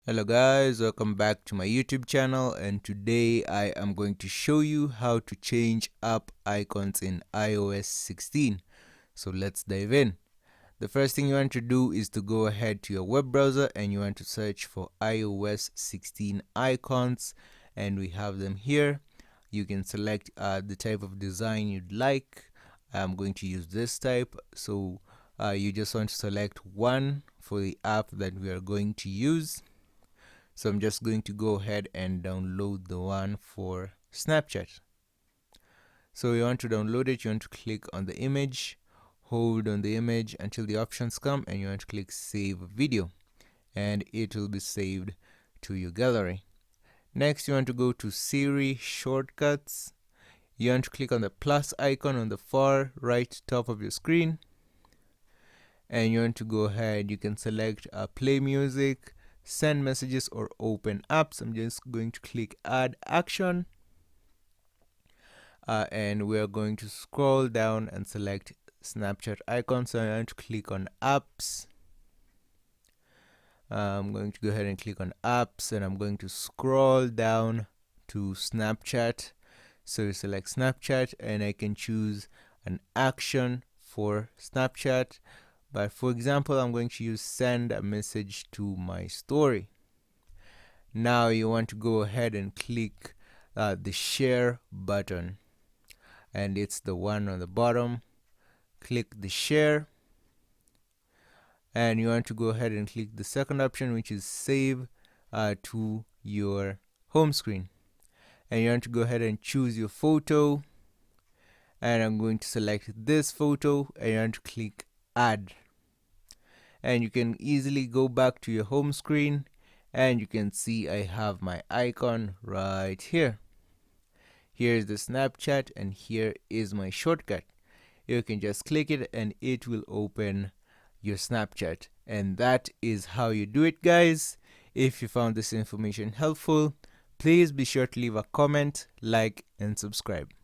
Hello guys, welcome back to my YouTube channel, and today I am going to show you how to change app icons in iOS 16. So let's dive in. The first thing you want to do is to go ahead to your web browser and you want to search for iOS 16 icons, and we have them here. You can select the type of design you'd like. I'm going to use this type, so you just want to select one for the app that we are going to use. So I'm just going to go ahead and download the one for Snapchat. So you want to download it, you want to click on the image, hold on the image until the options come, and you want to click save video, and it will be saved to your gallery. Next, you want to go to Siri shortcuts. You want to click on the plus icon on the far right top of your screen, and you want to go ahead, you can select play music, send messages, or open apps. I'm just going to click add action, and we're going to scroll down and select Snapchat icon. So I want to click on apps. I'm going to go ahead and click on apps, and I'm going to scroll down to Snapchat. So you select Snapchat, and I can choose an action for Snapchat. But for example, I'm going to use send a message to my story. Now you want to go ahead and click the share button, and it's the one on the bottom. Click the share, and you want to go ahead and click the second option, which is save to your home screen. And you want to go ahead and choose your photo, and I'm going to select this photo, and you want to click add. And you can easily go back to your home screen, and you can see I have my icon right here. Here's the Snapchat, and here is my shortcut. You can just click it and it will open your Snapchat. And that is how you do it, guys. If you found this information helpful, please be sure to leave a comment, like, and subscribe.